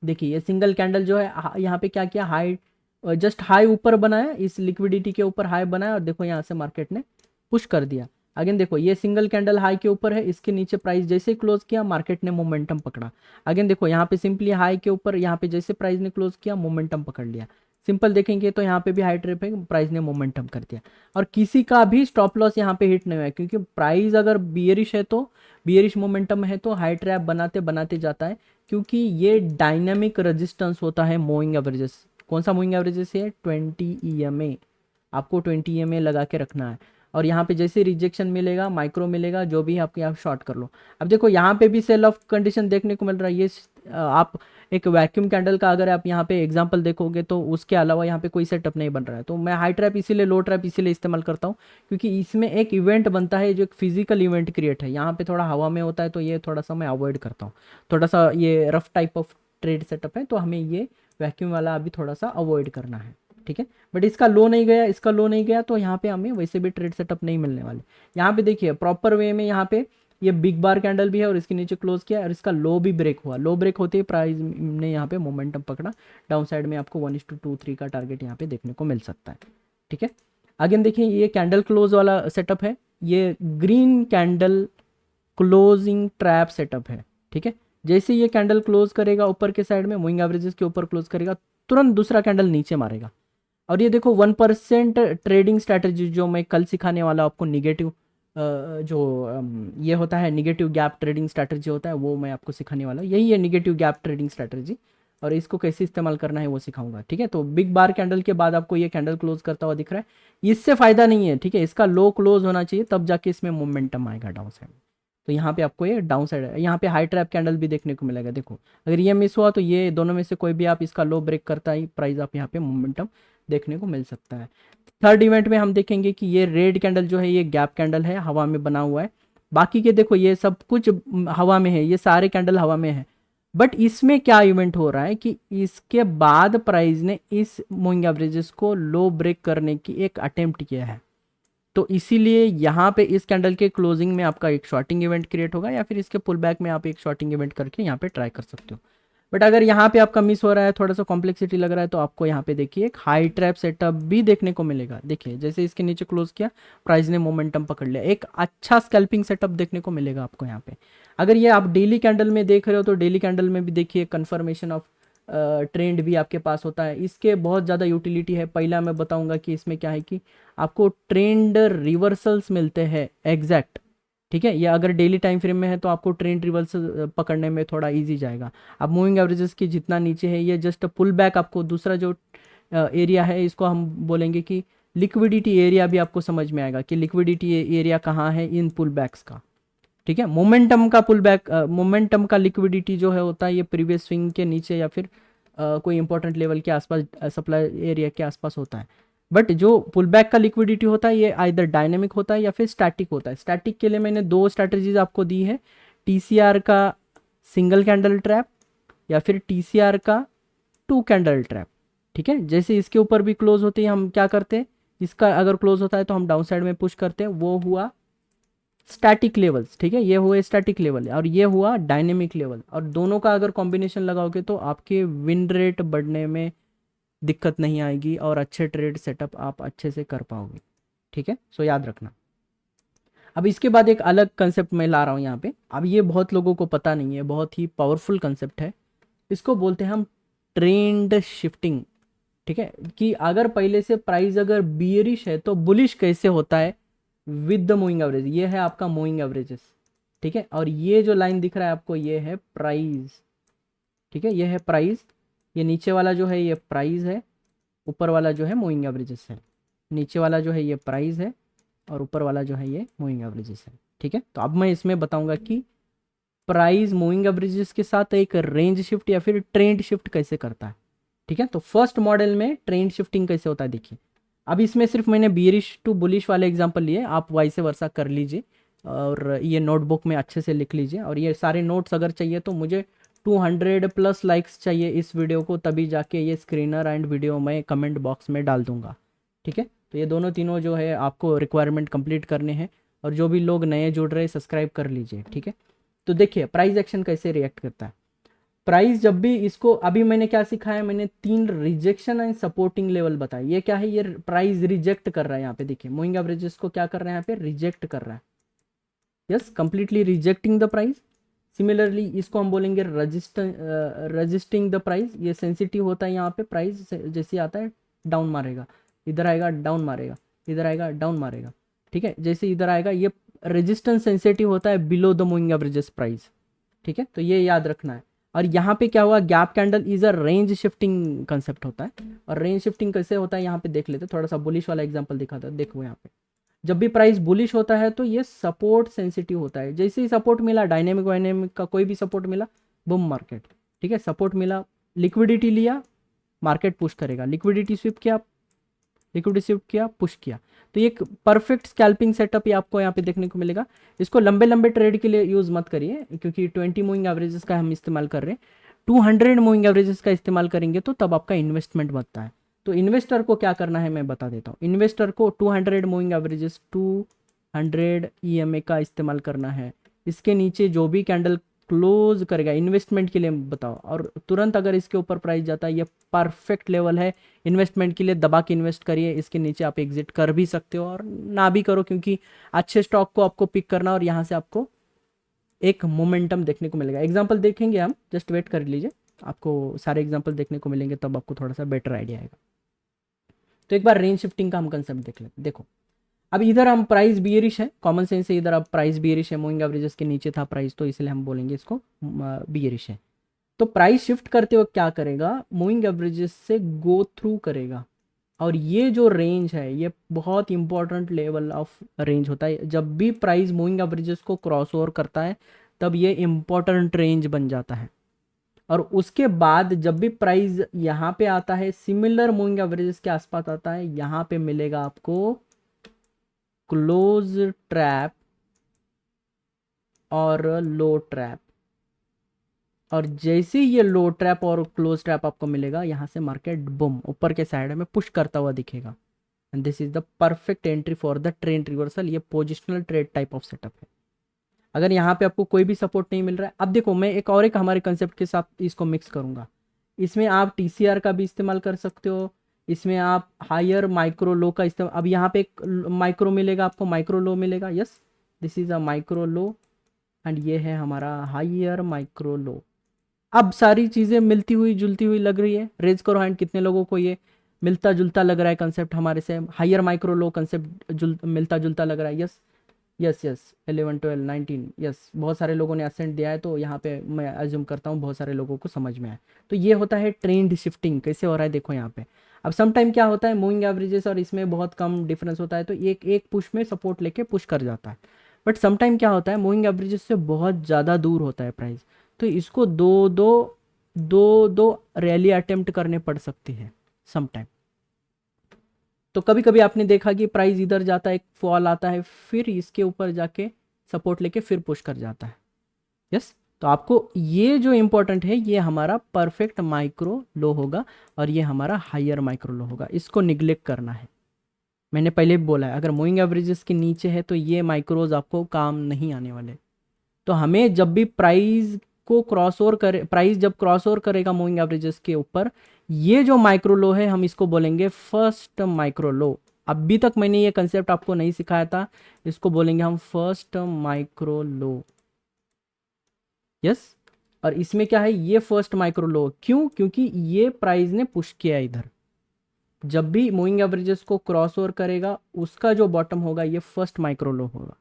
देखिए ये सिंगल कैंडल जो है यहाँ पे क्या किया, हाई, जस्ट हाई ऊपर बनाया, इस लिक्विडिटी के ऊपर हाई बनाया, और देखो यहाँ से मार्केट ने पुश कर दिया। अगेन देखो ये सिंगल कैंडल हाई के ऊपर है, इसके नीचे प्राइस जैसे ही क्लोज किया मार्केट ने मोमेंटम पकड़ा। अगेन देखो यहाँ पे सिंपली हाई के ऊपर, यहाँ पे जैसे प्राइस ने क्लोज किया मोमेंटम पकड़ लिया। सिंपल देखेंगे तो यहाँ पे भी हाई ट्रिप है, प्राइस ने मोमेंटम कर दिया, और किसी का भी स्टॉप लॉस यहाँ पे हिट नहीं हुआ है, क्योंकि प्राइस अगर बियरिश है तो बियरिश मोमेंटम है तो हाई ट्रैप बनाते बनाते जाता है, क्योंकि ये डायनामिक रेजिस्टेंस होता है मूविंग एवरेजेस। कौन सा मूविंग एवरेजेस है, 20 EMA, आपको 20 EMA लगा के रखना है, और यहाँ पे जैसे रिजेक्शन मिलेगा, माइक्रो मिलेगा, जो भी आपके यहाँ शॉर्ट कर लो। अब देखो यहाँ पे भी सेल ऑफ कंडीशन देखने को मिल रहा है, ये आप एक वैक्यूम कैंडल का अगर आप यहाँ पे एग्जांपल देखोगे तो उसके अलावा यहाँ पे कोई सेटअप नहीं बन रहा है। तो मैं हाई ट्रैप इसीलिए, लो ट्रैप इसीलिए इस्तेमाल करता हूँ क्योंकि इसमें एक इवेंट बनता है जो एक फिजिकल इवेंट क्रिएट है, यहाँ पे थोड़ा हवा में होता है, तो ये थोड़ा सा मैं अवॉइड करता हूँ। थोड़ा सा ये rough type of trade setup है, तो हमें ये वैक्यूम वाला अभी थोड़ा सा अवॉइड करना है, ठीक है। बट इसका लो नहीं गया, इसका लो नहीं गया, तो यहाँ पे हमें वैसे भी ट्रेड सेटअप नहीं मिलने वाले। यहाँ पे देखिए प्रॉपर वे में यहाँ पे ये बिग बार कैंडल भी है और इसके नीचे क्लोज किया, और इसका लो भी ब्रेक हुआ, लो ब्रेक होते ही प्राइस ने यहाँ पे मोमेंटम पकड़ा, डाउन साइड में आपको 1:2-3 का टारगेट यहाँ पे देखने को मिल सकता है, ठीक है। अगेन देखिए ये कैंडल क्लोज वाला सेटअप है, ये green candle closing trap setup है, ठीक है। जैसे ये कैंडल क्लोज करेगा ऊपर के साइड में, मूविंग एवरेजेस के ऊपर क्लोज करेगा, तुरंत दूसरा कैंडल नीचे मारेगा। और ये देखो 1% ट्रेडिंग स्ट्रैटेजी जो मैं कल सिखाने वाला आपको, निगेटिव ये होता है निगेटिव गैप ट्रेडिंग स्ट्रैटेजी होता है, वो मैं आपको सिखाने वाला हूँ। यही है निगेटिव गैप ट्रेडिंग स्ट्रैटेजी, और इसको कैसे इस्तेमाल करना है वो सिखाऊंगा, ठीक है। तो बिग बार कैंडल के बाद आपको ये कैंडल क्लोज करता हुआ दिख रहा है, इससे फायदा नहीं है, ठीक है। इसका लो क्लोज होना चाहिए, तब जाके इसमें मोमेंटम आएगा डाउन साइड। तो यहाँ पे आपको ये डाउन साइड है, यहाँ पे हाई ट्रैप कैंडल भी देखने को मिलेगा। देखो अगर ये मिस हुआ तो ये दोनों में से कोई भी आप इसका लो ब्रेक करता ही प्राइस आप यहाँ पे मोमेंटम देखने को मिल सकता है। थर्ड इवेंट में हम देखेंगे कि ये रेड कैंडल जो है ये गैप कैंडल है, हवा में बना हुआ है। बाकी के देखो ये सब कुछ हवा में है, ये सारे कैंडल हवा में है। बट इसमें क्या इवेंट हो रहा है कि इसके बाद प्राइस ने इस मूविंग एवरेजेस को लो ब्रेक करने की एक अटेम्प्ट किया है। तो इसीलिए यहाँ पे इस कैंडल के क्लोजिंग में आपका एक शॉर्टिंग इवेंट क्रिएट होगा, या फिर इसके पुल बैक में आप एक शॉर्टिंग इवेंट करके यहाँ पे ट्राई कर सकते हो। बट अगर यहाँ पे आपका मिस हो रहा है, थोड़ा सा कॉम्प्लेक्सिटी लग रहा है, तो आपको यहाँ पे देखिए एक हाई ट्रैप सेटअप भी देखने को मिलेगा। देखिए जैसे इसके नीचे क्लोज किया, प्राइस ने मोमेंटम पकड़ लिया, एक अच्छा स्कैल्पिंग सेटअप देखने को मिलेगा आपको यहाँ पे। अगर ये आप डेली कैंडल में देख रहे हो तो डेली कैंडल में भी देखिए कंफर्मेशन ऑफ ट्रेंड भी आपके पास होता है। इसके बहुत ज़्यादा यूटिलिटी है। पहला मैं बताऊंगा कि इसमें क्या है कि आपको ट्रेंड रिवर्सल्स मिलते हैं एग्जैक्ट, ठीक है। ये अगर डेली टाइम फ्रेम में है तो आपको ट्रेंड रिवर्सल पकड़ने में थोड़ा इजी जाएगा। अब मूविंग एवरेजेस की जितना नीचे है ये जस्ट पुल बैक, आपको दूसरा जो एरिया है इसको हम बोलेंगे कि लिक्विडिटी एरिया भी आपको समझ में आएगा कि लिक्विडिटी एरिया कहाँ है इन पुल बैक्स का, ठीक है। मोमेंटम का पुल बैक, मोमेंटम का लिक्विडिटी जो है होता है ये प्रीवियस स्विंग के नीचे या फिर कोई इंपॉर्टेंट लेवल के आसपास, सप्लाई एरिया के आसपास होता है। बट जो पुल बैक का लिक्विडिटी होता है ये आइदर डायनेमिक होता है या फिर स्टैटिक होता है। स्टैटिक के लिए मैंने दो स्ट्रैटेजीज आपको दी है, टीसीआर का सिंगल कैंडल ट्रैप या फिर टीसीआर का टू कैंडल ट्रैप, ठीक है। जैसे इसके ऊपर भी क्लोज होते हैं हम क्या करते हैं, इसका अगर क्लोज होता है तो हम डाउन साइड में पुश करते हैं, वो हुआ स्टैटिक लेवल्स, ठीक है। ये हुए स्टैटिक लेवल और ये हुआ डायनेमिक लेवल, और दोनों का अगर कॉम्बिनेशन लगाओगे तो आपके विन रेट बढ़ने में दिक्कत नहीं आएगी और अच्छे ट्रेड सेटअप आप अच्छे से कर पाओगे, ठीक है। सो याद रखना। अब इसके बाद एक अलग कंसेप्ट मैं ला रहा हूँ यहाँ पे। अब ये बहुत लोगों को पता नहीं है, बहुत ही पावरफुल कंसेप्ट है। इसको बोलते हैं हम ट्रेंड शिफ्टिंग, ठीक है। कि अगर पहले से प्राइस अगर बियरिश है तो बुलिश कैसे होता है विद द मूविंग एवरेज। ये है आपका मूविंग एवरेजेस, ठीक है। और ये जो लाइन दिख रहा है आपको ये है प्राइस, ठीक है। ये है प्राइस, ये नीचे वाला जो है ये प्राइस है, ऊपर वाला जो है मूविंग एवरेजेस है। नीचे वाला जो है ये प्राइस है और ऊपर वाला जो है ये मूविंग एवरेजेस है, ठीक है। तो अब मैं इसमें बताऊंगा कि प्राइस मूविंग एवरेजेस के साथ एक रेंज शिफ्ट या फिर ट्रेंड शिफ्ट कैसे करता है, ठीक है। तो फर्स्ट मॉडल में ट्रेंड शिफ्टिंग कैसे होता है देखिए। अब इसमें सिर्फ मैंने बियरिश टू बुलिश वाले एग्जांपल लिए, आप वाइस वर्सा कर लीजिए और ये नोटबुक में अच्छे से लिख लीजिए। और ये सारे नोट्स अगर चाहिए तो मुझे 200+ लाइक्स चाहिए इस वीडियो को, तभी जाके ये स्क्रीनर एंड वीडियो मैं कमेंट बॉक्स में डाल दूंगा, ठीक है। तो ये दोनों तीनों जो है आपको रिक्वायरमेंट कंप्लीट करने हैं, और जो भी लोग नए जुड़ रहे हैं सब्सक्राइब कर लीजिए, ठीक है। तो देखिए प्राइस एक्शन कैसे रिएक्ट करता है। प्राइस जब भी इसको, अभी मैंने क्या सिखाया, मैंने 3 रिजेक्शन एंड सपोर्टिंग लेवल बताया। ये क्या है, ये प्राइस रिजेक्ट कर रहा है। यहाँ पे देखिए मूविंग एवरेजेस को क्या कर रहा है, यहाँ पे रिजेक्ट कर रहा है, yes, completely rejecting the price. Similarly इसको हम बोलेंगे रजिस्टिंग द प्राइस। ये सेंसिटिव होता है, यहाँ पे प्राइस जैसे आता है डाउन मारेगा, इधर आएगा डाउन मारेगा, इधर आएगा डाउन मारेगा, ठीक है। जैसे इधर आएगा ये रेजिस्टेंस सेंसिटिव होता है below the moving averages price, ठीक है। तो ये याद रखना है। और यहाँ पे क्या हुआ, gap candle is a range shifting concept होता है। और रेंज शिफ्टिंग कैसे होता है यहाँ पे देख लेते, थोड़ा सा बुलिश वाला एग्जांपल दिखाता है। देखो यहाँ पे जब भी प्राइस बुलिश होता है तो ये सपोर्ट सेंसिटिव होता है। जैसे ही सपोर्ट मिला, डायनेमिक वायनेमिक का कोई भी सपोर्ट मिला, बूम मार्केट, ठीक है। सपोर्ट मिला, लिक्विडिटी लिया, मार्केट पुश करेगा, लिक्विडिटी स्विप किया, लिक्विडिटी स्विप किया, पुश किया। तो ये एक परफेक्ट स्कैल्पिंग सेटअप ही आपको यहाँ पे देखने को मिलेगा। इसको लंबे लंबे ट्रेड के लिए यूज मत करिए, क्योंकि 20 मूविंग एवरेजेस का हम इस्तेमाल कर रहे हैं। 200 मूविंग एवरेजेस का इस्तेमाल करेंगे तो तब आपका इन्वेस्टमेंट बनता है। तो इन्वेस्टर को क्या करना है मैं बता देता हूँ। इन्वेस्टर को 200 मूविंग एवरेजेस, 200 EMA का इस्तेमाल करना है। इसके नीचे जो भी कैंडल क्लोज करेगा इन्वेस्टमेंट के लिए बताओ, और तुरंत अगर इसके ऊपर प्राइस जाता है, ये परफेक्ट लेवल है इन्वेस्टमेंट के लिए, दबा के इन्वेस्ट करिए। इसके नीचे आप एग्जिट कर भी सकते हो और ना भी करो, क्योंकि अच्छे स्टॉक को आपको पिक करना और यहाँ से आपको एक मोमेंटम देखने को मिलेगा। एग्जाम्पल देखेंगे हम, जस्ट वेट कर लीजिए, आपको सारे एग्जाम्पल देखने को मिलेंगे, तब आपको थोड़ा सा बेटर आइडिया आएगा। तो एक बार रेंज शिफ्टिंग का हम कंसेप्ट देख लेते। देखो अब इधर हम प्राइस बियरिश है, कॉमन सेंस से इधर अब प्राइस बियरिश है, मूविंग एवरेजेस के नीचे था प्राइस, तो इसलिए हम बोलेंगे इसको बियरिश है। तो प्राइस शिफ्ट करते वक्त क्या करेगा, मूविंग एवरेजेस से गो थ्रू करेगा और ये जो रेंज है ये बहुत इंपॉर्टेंट लेवल ऑफ रेंज होता है। जब भी प्राइस मूविंग एवरेजेस को क्रॉस ओवर करता है तब ये इंपॉर्टेंट रेंज बन जाता है। और उसके बाद जब भी प्राइस यहाँ पे आता है सिमिलर मूविंग एवरेजेस के आसपास आता है, यहाँ पे मिलेगा आपको क्लोज ट्रैप और लो ट्रैप। और जैसे ही ये लो ट्रैप और क्लोज ट्रैप आपको मिलेगा, यहाँ से मार्केट बूम ऊपर के साइड में पुश करता हुआ दिखेगा। And this is the perfect entry for the trend reversal. ये positional trade type of setup है। अगर यहाँ पे आपको कोई भी सपोर्ट नहीं मिल रहा है, अब देखो मैं एक हमारे कंसेप्ट के साथ इसको मिक्स करूंगा। इसमें आप टीसीआर का भी इस्तेमाल कर सकते हो, इसमें आप हायर माइक्रो लो का इस्तेमाल। अब यहाँ पे एक माइक्रो मिलेगा आपको, माइक्रो लो मिलेगा। Yes, this is a micro low and ये है हमारा हायर माइक्रो लो। अब सारी चीज़ें मिलती हुई जुलती हुई लग रही है। रेज करो हैंड, कितने लोगों को ये मिलता जुलता लग रहा है कंसेप्ट हमारे से। हायर माइक्रो लो कंसेप्ट मिलता जुलता लग रहा है। यस यस यस, 11 12 19, यस बहुत सारे लोगों ने असेंट दिया है, तो यहाँ पे मैं अज्यूम करता हूँ बहुत सारे लोगों को समझ में आया। तो ये होता है ट्रेंड शिफ्टिंग। कैसे हो रहा है देखो यहाँ पे। अब सम टाइम क्या होता है, मूविंग एवरेजेस और इसमें बहुत कम डिफरेंस होता है, तो एक एक पुश में सपोर्ट लेके पुश कर जाता है। बट सम टाइम क्या होता है, मूविंग एवरेजेस से बहुत ज़्यादा दूर होता है प्राइस, तो इसको दो दो रैली अटेम्प्ट करने पड़ सकती है सम टाइम। तो कभी कभी आपने देखा कि प्राइस इधर जाता है, एक फॉल आता है, फिर इसके ऊपर जाके सपोर्ट लेके फिर पुश कर जाता है। यस, तो आपको ये जो इंपॉर्टेंट है, ये हमारा परफेक्ट माइक्रो लो होगा और ये हमारा हायर माइक्रो लो होगा। इसको निग्लेक्ट करना है। मैंने पहले भी बोला है, अगर मूविंग एवरेजेस के नीचे है तो ये माइक्रोज आपको काम नहीं आने वाले। तो हमें जब भी प्राइस को क्रॉस ओवर करे, प्राइस जब क्रॉस ओवर करेगा मूविंग एवरेजेस के ऊपर, ये जो माइक्रो लो है हम इसको बोलेंगे फर्स्ट माइक्रो लो। अभी तक मैंने ये कंसेप्ट आपको नहीं सिखाया था, इसको बोलेंगे हम फर्स्ट माइक्रो लो। यस, और इसमें क्या है, ये फर्स्ट माइक्रो लो क्यों, क्योंकि ये प्राइस ने पुश किया इधर। जब भी मूविंग एवरेजेस को क्रॉस ओवर करेगा उसका जो बॉटम होगा ये फर्स्ट माइक्रो लो होगा,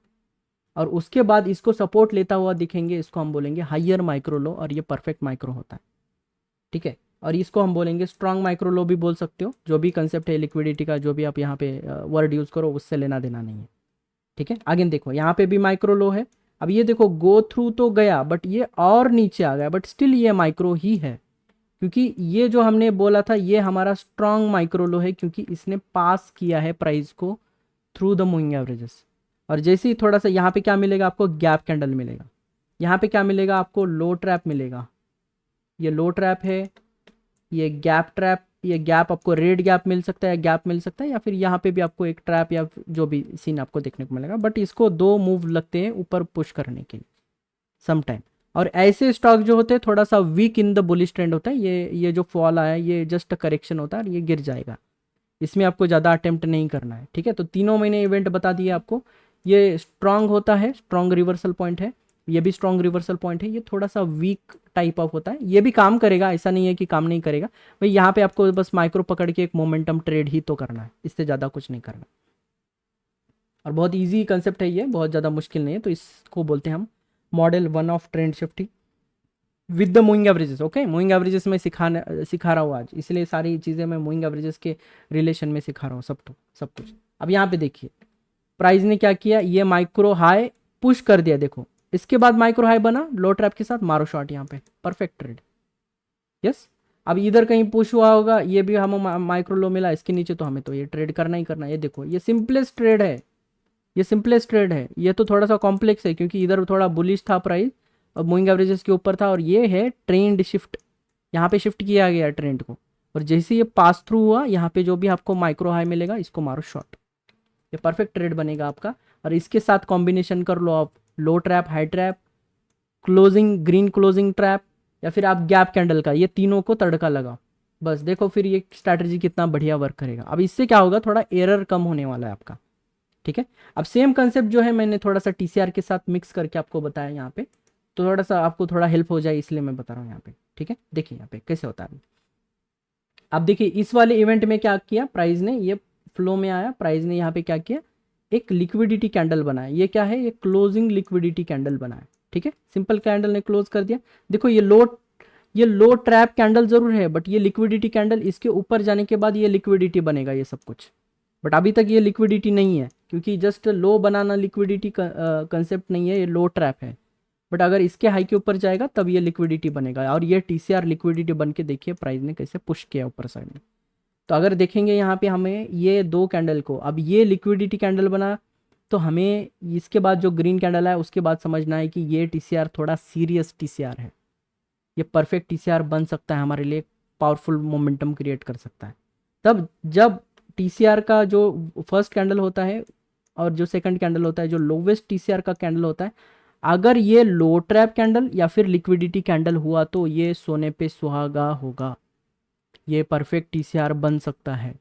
और उसके बाद इसको सपोर्ट लेता हुआ दिखेंगे, इसको हम बोलेंगे हायर माइक्रो लो, और ये परफेक्ट माइक्रो होता है। ठीक है, और इसको हम बोलेंगे स्ट्रांग माइक्रो लो भी बोल सकते हो। जो भी कंसेप्ट है लिक्विडिटी का, जो भी आप यहाँ पे वर्ड यूज करो, उससे लेना देना नहीं है। ठीक है, आगे देखो यहाँ पे भी माइक्रो लो है। अब ये देखो गो थ्रू तो गया बट ये और नीचे आ गया, बट स्टिल ये माइक्रो ही है, क्योंकि ये जो हमने बोला था ये हमारा स्ट्रांग माइक्रो लो है, क्योंकि इसने पास किया है प्राइस को थ्रू द मूविंग एवरेजेस। और जैसे ही थोड़ा सा यहाँ पे क्या मिलेगा आपको, गैप कैंडल मिलेगा। यहाँ पे क्या मिलेगा आपको, लो ट्रैप मिलेगा। ये लो ट्रैप है, ये गैप ट्रैप, ये गैप आपको रेड गैप मिल सकता है, गैप मिल सकता है, या फिर यहाँ पे भी आपको एक ट्रैप या जो भी सीन आपको देखने को मिलेगा। बट इसको दो मूव लगते हैं ऊपर पुश करने के लिए सम टाइम। और ऐसे स्टॉक जो होते हैं थोड़ा सा weak in the bullish trend होता है, ये जो फॉल आया ये जस्ट करेक्शन होता है और ये गिर जाएगा। इसमें आपको ज़्यादा अटेम्प्ट नहीं करना है। ठीक है, तो तीनों मैंने इवेंट बता दिए आपको। ये स्ट्रांग होता है, स्ट्रांग रिवर्सल पॉइंट है, ये भी स्ट्रांग रिवर्सल पॉइंट है। ये थोड़ा सा वीक टाइप ऑफ होता है, ये भी काम करेगा, ऐसा नहीं है कि काम नहीं करेगा भाई। यहाँ पे आपको बस माइक्रो पकड़ के एक मोमेंटम ट्रेड ही तो करना है, इससे ज़्यादा कुछ नहीं करना। और बहुत ईजी कंसेप्ट है ये, बहुत ज़्यादा मुश्किल नहीं है। तो इसको बोलते हैं हम model 1 of trend shifting with the moving averages. Okay, moving averages में सिखा रहा हूँ आज, इसलिए सारी चीज़ें मैं मूविंग एवरेजेस के रिलेशन में सिखा रहा हूँ सब कुछ। अब यहाँ पे देखिए प्राइस ने क्या किया, ये माइक्रो हाई पुश कर दिया, देखो इसके बाद माइक्रो हाई बना लो ट्रैप के साथ, मारो शॉट यहाँ पे, परफेक्ट ट्रेड। यस, अब इधर कहीं पुश हुआ होगा, ये भी हम माइक्रो लो मिला, इसके नीचे तो हमें तो ये ट्रेड करना ही करना है। ये देखो ये सिंपलेस्ट ट्रेड है, ये सिंपलेस्ट ट्रेड है। ये तो थोड़ा सा कॉम्प्लेक्स है क्योंकि इधर थोड़ा बुलिश था प्राइस और मूविंग एवरेजेस के ऊपर था, और ये है ट्रेंड शिफ्ट, यहाँ पे शिफ्ट किया गया ट्रेंड को। और जैसे ये पास थ्रू हुआ, यहाँ पे जो भी आपको माइक्रो हाई मिलेगा इसको मारो शॉट, ये परफेक्ट ट्रेड बनेगा आपका। और इसके साथ कॉम्बिनेशन कर लो आप low trap, high trap, closing, green closing trap, या फिर आप गैप कैंडल का, ये तीनों को तड़का लगाओ। बस देखो फिर ये स्ट्रैटेजी कितना बढ़िया वर्क करेगा। अब इससे क्या होगा, थोड़ा एरर कम होने वाला है आपका। ठीक है, अब सेम कंसेप्ट जो है मैंने थोड़ा सा टीसीआर के साथ मिक्स करके आपको बताया यहाँ पे, तो थोड़ा सा आपको थोड़ा हेल्प हो जाए इसलिए मैं बता रहा हूँ यहाँ पे। ठीक है, देखिए यहाँ पे कैसे होता है। अब देखिए इस वाले इवेंट में क्या किया प्राइस ने, ये फ्लो में आया, प्राइस ने यहाँ पे क्या किया, एक लिक्विडिटी कैंडल बनाया। ये क्या है, ये क्लोजिंग लिक्विडिटी कैंडल बनाया। ठीक है, सिंपल कैंडल ने क्लोज कर दिया। देखो ये लो, ये लो ट्रैप कैंडल जरूर है, बट ये लिक्विडिटी कैंडल, इसके ऊपर जाने के बाद ये लिक्विडिटी बनेगा ये सब कुछ, बट अभी तक ये लिक्विडिटी नहीं है, क्योंकि जस्ट लो बनाना लिक्विडिटी कंसेप्ट नहीं है, ये लो ट्रैप है। बट अगर इसके हाई के ऊपर जाएगा तब ये लिक्विडिटी बनेगा, और ये टीसीआर लिक्विडिटी बन के देखिए प्राइस ने कैसे पुश किया ऊपर साइड में। तो अगर देखेंगे यहाँ पे हमें ये दो कैंडल को, अब ये लिक्विडिटी कैंडल बना, तो हमें इसके बाद जो ग्रीन कैंडल है उसके बाद समझना है कि ये टीसीआर थोड़ा सीरियस टीसीआर है, ये परफेक्ट टीसीआर बन सकता है हमारे लिए, पावरफुल मोमेंटम क्रिएट कर सकता है। तब जब टीसीआर का जो फर्स्ट कैंडल होता है और जो सेकंड कैंडल होता है, जो लोवेस्ट टीसीआर का कैंडल होता है, अगर ये लो ट्रैप कैंडल या फिर लिक्विडिटी कैंडल हुआ तो ये सोने पे सुहागा होगा, ये परफेक्ट टीसीआर बन सकता है।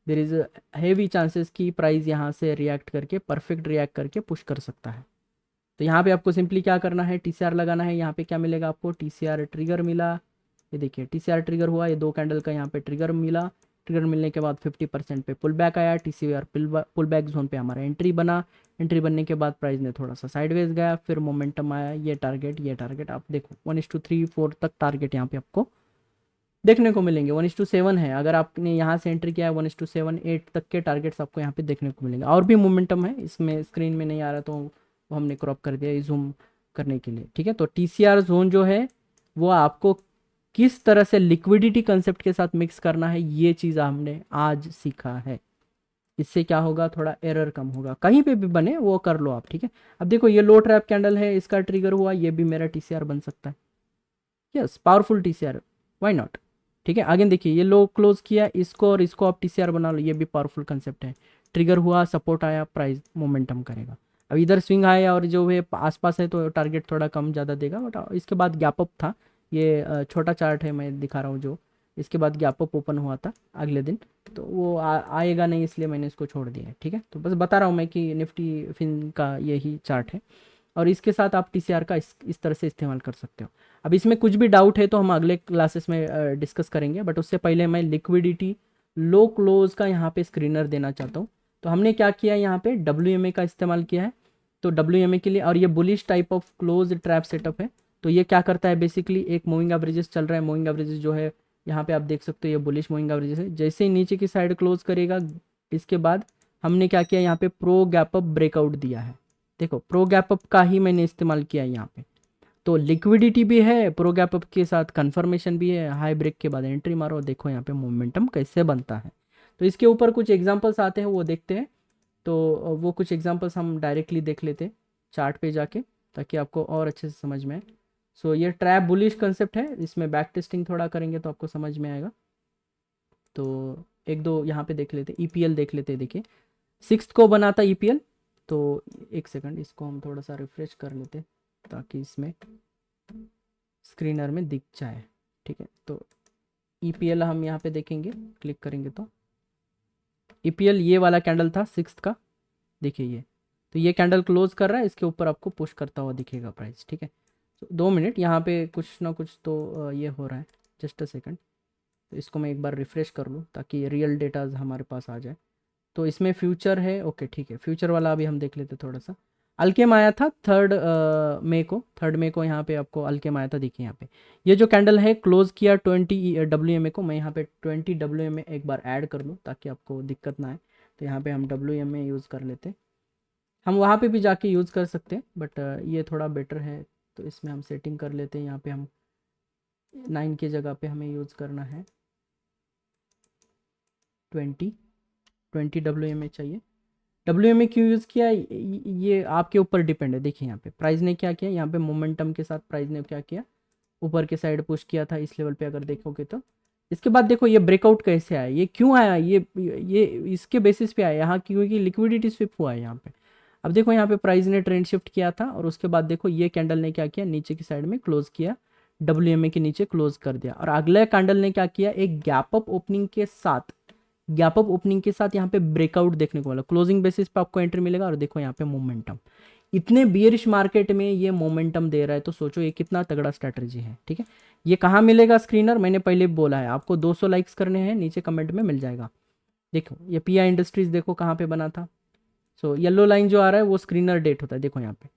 देर इज हैवी चांसेस कि प्राइस यहाँ से रिएक्ट करके, परफेक्ट रिएक्ट करके पुश कर सकता है। तो यहाँ पे आपको सिंपली क्या करना है, टीसीआर लगाना है। यहाँ पे क्या मिलेगा आपको, टीसीआर ट्रिगर मिला, ये देखिए टीसीआर ट्रिगर हुआ, ये दो कैंडल का यहाँ पे ट्रिगर मिला। ट्रिगर मिलने के बाद 50% पे पुल बैक आया, टीसीआर पुल बैक जोन पे हमारा एंट्री बना। एंट्री बनने के बाद प्राइस ने थोड़ा सा साइडवेज गया, फिर मोमेंटम आया, ये टारगेट आप देखो 1:3-4 तक टारगेट यहाँ पे आपको देखने को मिलेंगे। 1:7 है, अगर आपने यहाँ से एंट्री किया है 1:7-8 तक के टारगेट्स आपको यहाँ पे देखने को मिलेंगे। और भी मोमेंटम है, इसमें स्क्रीन में नहीं आ रहा तो वो हमने क्रॉप कर दिया जूम करने के लिए, ठीक है। तो टीसीआर जोन जो है वो आपको किस तरह से लिक्विडिटी कंसेप्ट के साथ मिक्स करना है, ये चीज़ हमने आज सीखा है। इससे क्या होगा, थोड़ा एरर कम होगा, कहीं पे भी बने वो कर लो आप, ठीक है। अब देखो ये लो ट्रैप कैंडल है, इसका ट्रिगर हुआ, ये भी मेरा टीसीआर बन सकता है, yes powerful TCR, why not, ठीक है। आगे देखिए ये लो क्लोज किया, इसको और इसको आप टीसीआर बना लो, ये भी पावरफुल कंसेप्ट है। ट्रिगर हुआ, सपोर्ट आया, प्राइस मोमेंटम करेगा। अब इधर स्विंग आया और जो है आसपास है तो टारगेट थोड़ा कम ज़्यादा देगा, बट इसके बाद गैप अप था। ये छोटा चार्ट है मैं दिखा रहा हूँ, जो इसके बाद गैप अप ओपन हुआ था अगले दिन, तो वो आएगा नहीं, इसलिए मैंने इसको छोड़ दिया है, ठीक है। तो बस बता रहा हूँ मैं कि निफ्टी फिन का यही चार्ट है, और इसके साथ आप टीसीआर का इस तरह से इस्तेमाल कर सकते हो। अब इसमें कुछ भी डाउट है तो हम अगले क्लासेस में डिस्कस करेंगे, बट उससे पहले मैं लिक्विडिटी लो क्लोज का यहाँ पे स्क्रीनर देना चाहता हूँ। तो हमने क्या किया, यहाँ पे डब्ल्यू का इस्तेमाल किया है। तो डब्ल्यू के लिए, और ये bullish type of close trap setup है। तो ये क्या करता है, बेसिकली एक मूविंग एवरेजेस चल रहा है, मूविंग एवरेजेस जो है यहाँ पे आप देख सकते हो, ये बुलिश मूविंग एवरेजेस है। जैसे ही नीचे की साइड क्लोज करेगा, इसके बाद हमने क्या किया, यहाँ पे प्रो गैप अप ब्रेकआउट दिया है। देखो प्रो गैप अप का ही मैंने इस्तेमाल किया है यहाँ पे। तो लिक्विडिटी भी है, प्रो गैप अप के साथ कंफर्मेशन भी है, हाई ब्रेक के बाद एंट्री मारो, देखो यहाँ पे मोमेंटम कैसे बनता है। तो इसके ऊपर कुछ एग्जांपल्स आते हैं, वो देखते हैं। तो वो कुछ एग्जांपल्स हम डायरेक्टली देख लेते हैं चार्ट पे जाके, ताकि आपको और अच्छे से समझ में आए। सो ये ट्रैप बुलिश कंसेप्ट है, इसमें बैक टेस्टिंग थोड़ा करेंगे तो आपको समझ में आएगा। तो एक दो यहाँ पे देख लेते, ईपीएल देख लेते। देखिए 6 को बना था ईपीएल। तो एक सेकंड, इसको हम थोड़ा सा रिफ्रेश कर लेते ताकि इसमें स्क्रीनर में दिख जाए, ठीक है। तो ईपीएल हम यहाँ पे देखेंगे, क्लिक करेंगे तो ईपीएल ये वाला कैंडल था 6 का, देखिए ये। तो ये कैंडल क्लोज कर रहा है, इसके ऊपर आपको पुश करता हुआ दिखेगा प्राइस, ठीक है। तो 2 मिनट यहाँ पे कुछ ना कुछ तो ये हो रहा है, जस्ट अ सेकंड। तो इसको मैं एक बार रिफ्रेश कर लूँ ताकि रियल डेटाज हमारे पास आ जाए। तो इसमें फ्यूचर है, ओके ठीक है, फ्यूचर वाला अभी हम देख लेते थोड़ा सा। अल्केम आया था 3 मई को यहाँ पे आपको अल्केम आया था, देखिए यहाँ पे ये जो कैंडल है क्लोज किया 20 WMA को। मैं यहाँ पे 20 WMA एक बार ऐड कर लूँ ताकि आपको दिक्कत ना आए। तो यहाँ पे हम WMA यूज़ कर लेते, हम वहाँ पे भी जाके यूज़ कर सकते हैं, बट ये थोड़ा बेटर है। तो इसमें हम सेटिंग कर लेते हैं, यहाँ पे हम 9 की जगह पे हमें यूज़ करना है 20 WMA चाहिए। WMA क्यों यूज़ किया, ये आपके ऊपर डिपेंड है। देखिए यहाँ पे प्राइस ने क्या किया, यहाँ पे मोमेंटम के साथ प्राइस ने क्या किया, ऊपर के साइड पुश किया था इस लेवल पे अगर देखोगे तो। इसके बाद देखो ये ब्रेकआउट कैसे आया, ये क्यों आया, ये इसके बेसिस पे आया यहाँ, क्योंकि लिक्विडिटी स्विप हुआ है यहाँ पे। अब देखो यहाँ पे प्राइस ने ट्रेंड शिफ्ट किया था, और उसके बाद देखो ये कैंडल ने क्या किया, नीचे की साइड में क्लोज किया, WMA के नीचे क्लोज कर दिया। और अगले कैंडल ने क्या किया, एक गैप अप ओपनिंग के साथ, गैप अप ओपनिंग के साथ यहाँ पे ब्रेकआउट देखने को मिला, क्लोजिंग बेसिस पे आपको एंट्री मिलेगा। और देखो यहाँ पे मोमेंटम, इतने बियरिश मार्केट में ये मोमेंटम दे रहा है, तो सोचो ये कितना तगड़ा स्ट्रैटेजी है, ठीक है। ये कहाँ मिलेगा स्क्रीनर, मैंने पहले बोला है आपको 200 लाइक्स करने हैं, नीचे कमेंट में मिल जाएगा। देखो ये PI इंडस्ट्रीज देखो कहाँ पे बना था। सो येलो लाइन जो आ रहा है वो स्क्रीनर डेट होता है, देखो यहाँ पे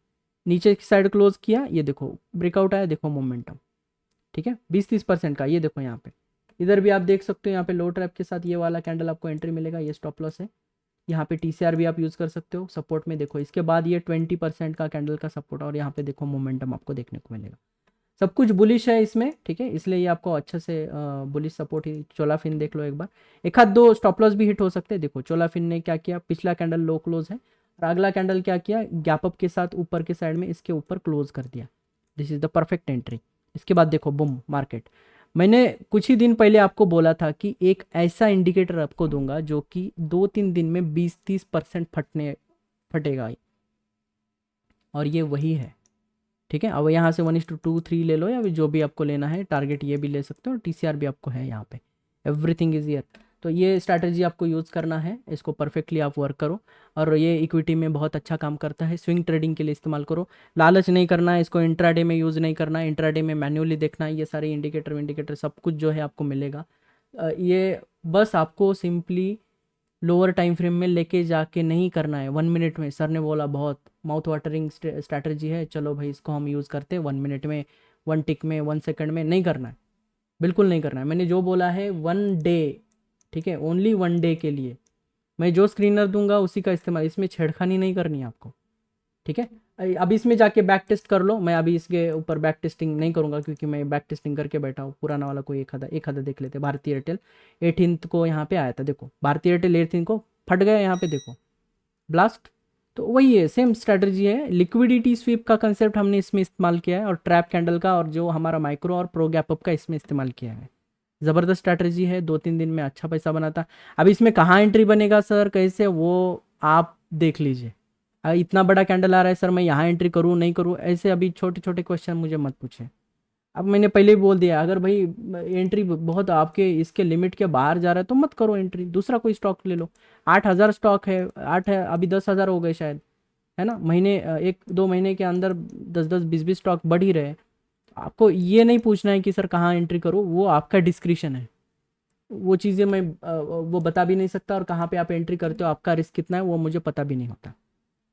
नीचे की साइड क्लोज किया, ये देखो ब्रेकआउट आया, देखो मोमेंटम, ठीक है, 20-30% का। ये देखो यहाँ पे, इधर भी आप देख सकते हो, यहाँ पे लो ट्रैप के साथ ये वाला कैंडल आपको एंट्री मिलेगा, ये स्टॉप लॉस है। यहाँ पे TCR भी आप यूज़ कर सकते हो सपोर्ट में, देखो इसके बाद ये 20% का कैंडल का सपोर्ट, और यहाँ पे देखो मोमेंटम आपको देखने को मिलेगा। सब कुछ बुलिश है इसमें, ठीक है, इसलिए ये आपको अच्छे से बुलिश सपोर्ट ही। चोलाफिन देख लो एक बार, एक हाथ दो स्टॉप लॉस भी हिट हो सकते हैं। देखो चोलाफिन ने क्या किया, पिछला कैंडल लो क्लोज है, और अगला कैंडल क्या किया, गैप अप के साथ ऊपर के साइड में इसके ऊपर क्लोज कर दिया। This is the perfect entry. इसके बाद देखो बुम मार्केट। मैंने कुछ ही दिन पहले आपको बोला था कि एक ऐसा इंडिकेटर आपको दूंगा जो कि 2-3 दिन में 20-30% फटेगा, और ये वही है। ठीक है, अब यहाँ से 1:2-3 ले लो, या जो भी आपको लेना है, टारगेट ये भी ले सकते हो, और TCR भी आपको है यहाँ पे, एवरीथिंग इज हियर। तो ये स्ट्रैटेजी आपको यूज़ करना है, इसको परफेक्टली आप वर्क करो, और ये इक्विटी में बहुत अच्छा काम करता है। स्विंग ट्रेडिंग के लिए इस्तेमाल करो, लालच नहीं करना है इसको, इंट्राडे में यूज़ नहीं करना है, इंट्राडे में मैन्युअली देखना है। ये सारे इंडिकेटर सब कुछ जो है आपको मिलेगा। ये बस आपको सिंपली लोअर टाइम फ्रेम में लेके जाके नहीं करना है 1 मिनट में। सर ने बोला बहुत माउथ वाटरिंग स्ट्रैटेजी है, चलो भाई इसको हम यूज़ करते हैं 1 मिनट में, 1 टिक में, 1 सेकंड में, नहीं करना है, बिल्कुल नहीं करना है। मैंने जो बोला है 1 डे, ठीक है, ओनली 1 डे के लिए मैं जो स्क्रीनर दूंगा उसी का इस्तेमाल, इसमें छेड़खानी नहीं करनी है आपको, ठीक है। अब इसमें जाके बैक टेस्ट कर लो, मैं अभी इसके ऊपर बैक टेस्टिंग नहीं करूंगा, क्योंकि मैं बैक टेस्टिंग करके बैठा हूँ। पुराना वाला कोई एक आधा देख लेते। भारतीय एयरटेल 18th को यहाँ पे आया था, देखो भारतीय एयरटेल 18th को फट गया यहाँ पे, देखो ब्लास्ट। तो वही है, सेम स्ट्रैटेजी है। लिक्विडिटी स्वीप का कंसेप्ट हमने इसमें इस्तेमाल किया है, और ट्रैप कैंडल का, और जो हमारा माइक्रो और प्रो गैप अप का इसमें इस्तेमाल किया है। ज़बरदस्त स्ट्रैटेजी है, 2-3 दिन में अच्छा पैसा बनाता। अब इसमें कहाँ एंट्री बनेगा सर, कैसे, वो आप देख लीजिए। इतना बड़ा कैंडल आ रहा है सर, मैं यहाँ एंट्री करूँ नहीं करूँ, ऐसे अभी छोटे छोटे क्वेश्चन मुझे मत पूछें। अब मैंने पहले ही बोल दिया, अगर भाई एंट्री बहुत आपके इसके लिमिट के बाहर जा रहा है तो मत करो एंट्री, दूसरा कोई स्टॉक ले लो। 8,000 स्टॉक है, 8 है, अभी 10,000 हो गए शायद, है ना। महीने 1-2 महीने के अंदर 10-10, 20-20 स्टॉक बढ़ ही रहे। आपको ये नहीं पूछना है कि सर कहाँ एंट्री करूँ, वो आपका डिस्क्रिप्शन है। वो चीज़ें मैं वो बता भी नहीं सकता, और कहाँ पे आप एंट्री करते हो, आपका रिस्क कितना है, वो मुझे पता भी नहीं होता।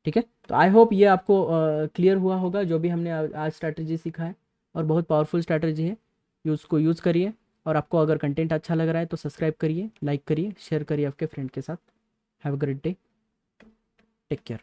ठीक है, तो आई होप ये आपको क्लियर हुआ होगा जो भी हमने आज स्ट्रैटेजी सीखा है, और बहुत पावरफुल स्ट्रैटेजी है। उसको यूज़ करिए, और आपको अगर कंटेंट अच्छा लग रहा है तो सब्सक्राइब करिए, लाइक करिए, शेयर करिए आपके फ्रेंड के साथ। Have a great day, take care.